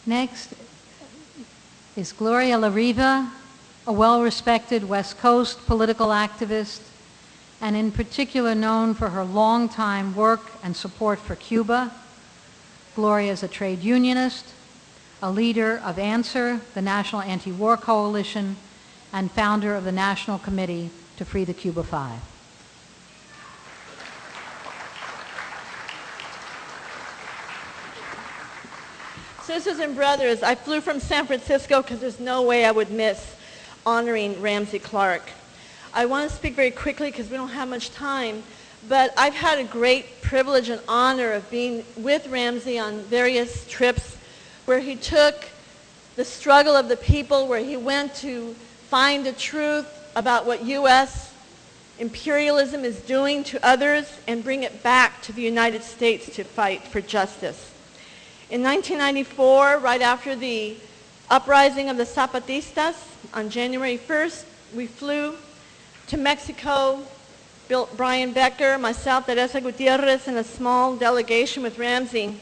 Next is Gloria La Riva, a well-respected West Coast political activist, and in particular known for her long-time work and support for Cuba. Gloria is a trade unionist, a leader of ANSWER, the National Anti-War Coalition, and founder of the National Committee to Free the Cuba Five. Sisters and brothers, I flew from San Francisco because there's no way I would miss honoring Ramsey Clark. I want to speak very quickly because we don't have much time, but I've had a great privilege and honor of being with Ramsey on various trips where he took the struggle of the people, where he went to find the truth about what U.S. imperialism is doing to others and bring it back to the United States to fight for justice. In 1994, right after the uprising of the Zapatistas, on January 1st, we flew to Mexico, Brian Becker, myself, Teresa Gutierrez, and a small delegation with Ramsey.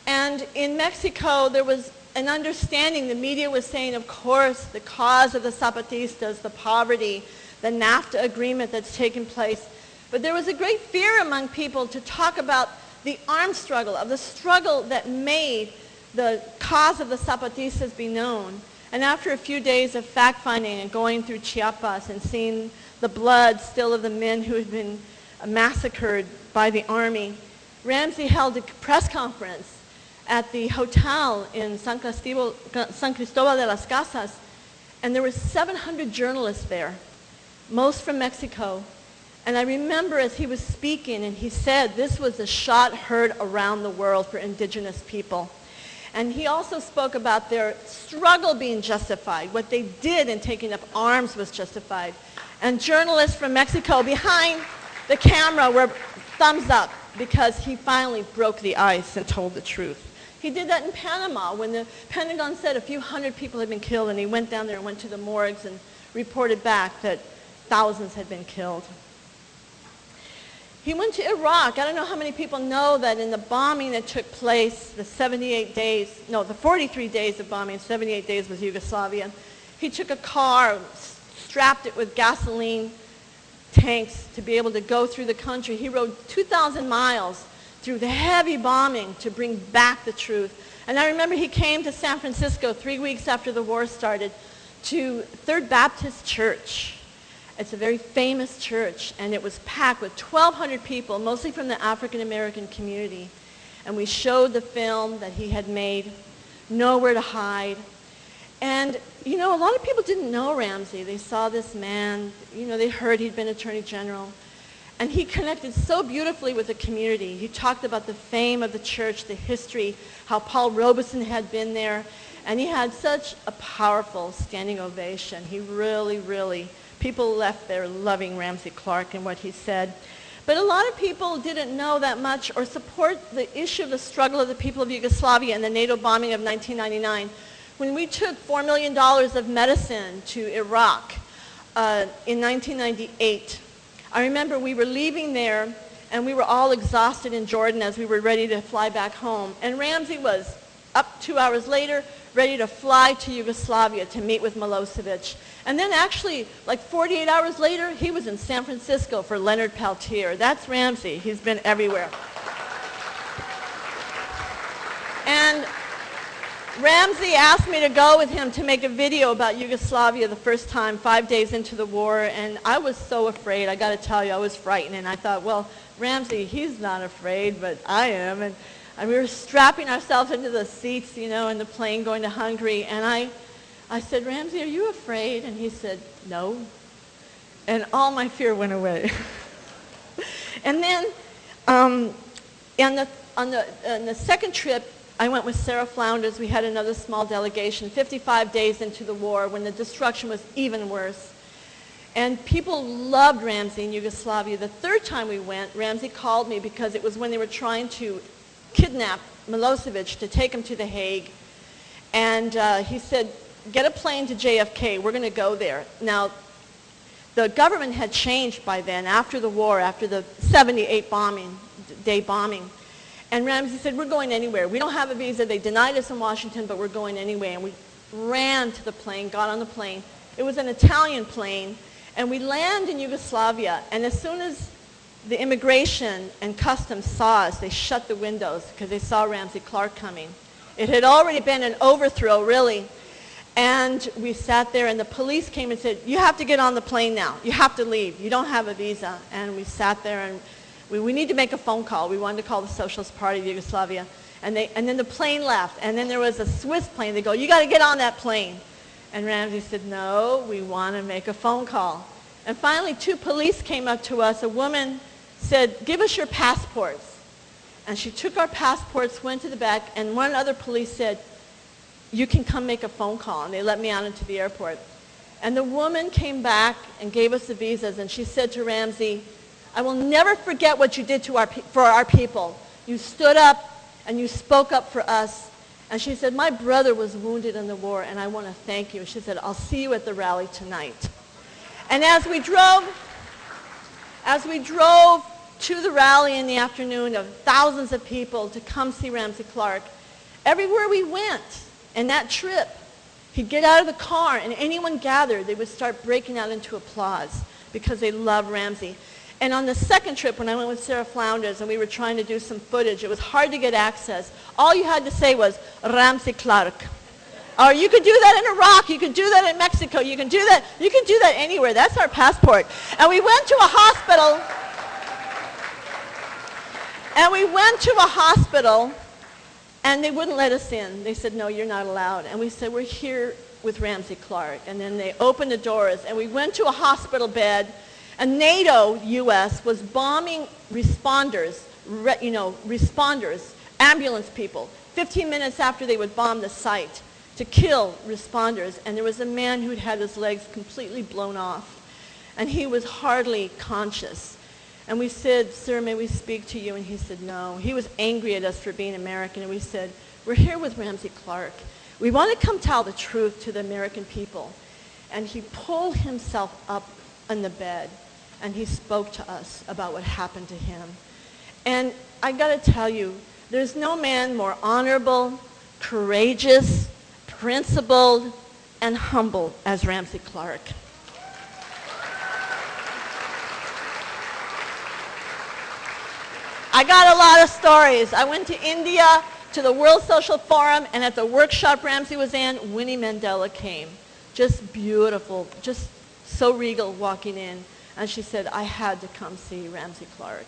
And in Mexico, there was an understanding, the media was saying, of course, the cause of the Zapatistas, the poverty, the NAFTA agreement that's taken place. But there was a great fear among people to talk about the armed struggle, of the struggle that made the cause of the Zapatistas be known. And after a few days of fact-finding and going through Chiapas and seeing the blood still of the men who had been massacred by the army, Ramsey held a press conference at the hotel in San Cristobal de las Casas, and there were 700 journalists there, most from Mexico. And I remember as he was speaking, and he said this was a shot heard around the world for indigenous people. And he also spoke about their struggle being justified. What they did in taking up arms was justified. And journalists from Mexico behind the camera were thumbs up because he finally broke the ice and told the truth. He did that in Panama when the Pentagon said a few hundred people had been killed, and he went down there and went to the morgues and reported back that thousands had been killed. He went to Iraq. I don't know how many people know that in the bombing that took place, the 43 days of bombing, 78 days was Yugoslavia. He took a car, strapped it with gasoline tanks to be able to go through the country. He rode 2,000 miles through the heavy bombing to bring back the truth. And I remember he came to San Francisco 3 weeks after the war started to Third Baptist Church. It's a very famous church, and it was packed with 1,200 people, mostly from the African American community. And we showed the film that he had made, Nowhere to Hide. And, you know, a lot of people didn't know Ramsey. They saw this man, you know, they heard he'd been Attorney General. And he connected so beautifully with the community. He talked about the fame of the church, the history, how Paul Robeson had been there. And he had such a powerful standing ovation. He really, people left there loving Ramsey Clark and what he said. But a lot of people didn't know that much or support the issue of the struggle of the people of Yugoslavia and the NATO bombing of 1999. When we took $4 million of medicine to Iraq in 1998, I remember we were leaving there and we were all exhausted in Jordan as we were ready to fly back home. And Ramsey was up 2 hours later, ready to fly to Yugoslavia to meet with Milosevic. And then actually, like 48 hours later, he was in San Francisco for Leonard Peltier. That's Ramsey. He's been everywhere. And Ramsey asked me to go with him to make a video about Yugoslavia the first time, 5 days into the war, and I was so afraid. I got to tell you, I was frightened, and I thought, well, Ramsey, he's not afraid, but I am. And we were strapping ourselves into the seats, you know, in the plane going to Hungary, and I said, Ramsey, are you afraid? And he said, no. And all my fear went away. And then on the second trip, I went with Sarah Flounders. We had another small delegation, 55 days into the war when the destruction was even worse. And people loved Ramsey in Yugoslavia. The third time we went, Ramsey called me because it was when they were trying to kidnap Milosevic to take him to The Hague. And he said, get a plane to JFK. We're going to go there. Now, the government had changed by then after the war, after the 78 day bombing. And Ramsey said, we're going anywhere. We don't have a visa. They denied us in Washington, but we're going anyway. And we ran to the plane, got on the plane. It was an Italian plane. And we land in Yugoslavia. And as soon as the immigration and customs saw us, they shut the windows because they saw Ramsey Clark coming. It had already been an overthrow, really. And we sat there, and the police came and said, you have to get on the plane now. You have to leave. You don't have a visa. And we sat there, and we need to make a phone call. We wanted to call the Socialist Party of Yugoslavia. And then the plane left. And then there was a Swiss plane. They go, you got to get on that plane. And Ramsey said, no, we want to make a phone call. And finally, 2 police came up to us. A woman said, give us your passports. And she took our passports, went to the back, and one other police said, you can come make a phone call. And they let me out into the airport. And the woman came back and gave us the visas, and she said to Ramsey, I will never forget what you did for our people. You stood up and you spoke up for us. And she said, my brother was wounded in the war, and I want to thank you. She said, I'll see you at the rally tonight. And as we drove to the rally in the afternoon of thousands of people to come see Ramsey Clark, everywhere we went in that trip, he'd get out of the car, and anyone gathered, they would start breaking out into applause because they loved Ramsey. And on the second trip, when I went with Sarah Flounders and we were trying to do some footage, it was hard to get access. All you had to say was, Ramsey Clark. Or you could do that in Iraq, you could do that in Mexico, you can do that anywhere. That's our passport. And we went to a hospital, and they wouldn't let us in. They said, no, you're not allowed. And we said, we're here with Ramsey Clark. And then they opened the doors, and we went to a hospital bed. And NATO, U.S., was bombing responders, ambulance people, 15 minutes after they would bomb the site to kill responders. And there was a man who'd had his legs completely blown off, and he was hardly conscious. And we said, sir, may we speak to you? And he said, no. He was angry at us for being American, and we said, we're here with Ramsey Clark. We want to come tell the truth to the American people. And he pulled himself up on the bed, and he spoke to us about what happened to him. And I got to tell you, there's no man more honorable, courageous, principled, and humble as Ramsey Clark. I got a lot of stories. I went to India to the World Social Forum, and at the workshop Ramsey was in, Winnie Mandela came. Just beautiful, just so regal walking in. And she said, I had to come see Ramsey Clark.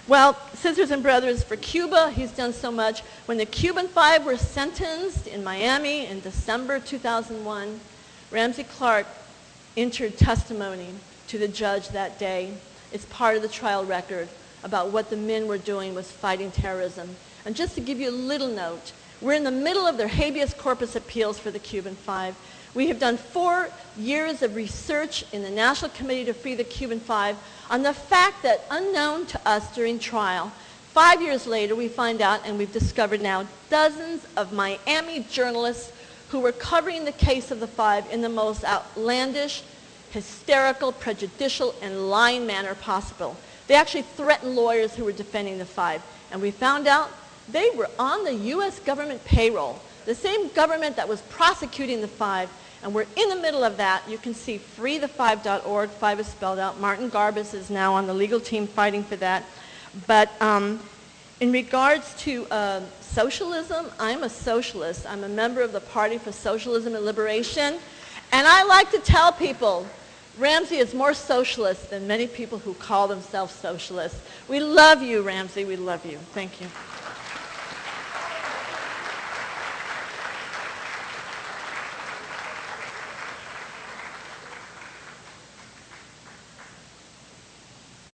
Well, sisters and brothers, for Cuba, he's done so much. When the Cuban 5 were sentenced in Miami in December 2001, Ramsey Clark entered testimony to the judge that day. It's part of the trial record about what the men were doing was fighting terrorism. And just to give you a little note, we're in the middle of their habeas corpus appeals for the Cuban 5. We have done 4 years of research in the National Committee to Free the Cuban 5 on the fact that, unknown to us during trial, 5 years later we find out, and we've discovered now, dozens of Miami journalists who were covering the case of the 5 in the most outlandish, hysterical, prejudicial, and lying manner possible. They actually threatened lawyers who were defending the 5. And we found out they were on the U.S. government payroll, the same government that was prosecuting the 5. And we're in the middle of that. You can see freethefive.org. 5 is spelled out. Martin Garbus is now on the legal team fighting for that. But in regards to socialism, I'm a socialist. I'm a member of the Party for Socialism and Liberation. And I like to tell people, Ramsey is more socialist than many people who call themselves socialists. We love you, Ramsey. We love you. Thank you.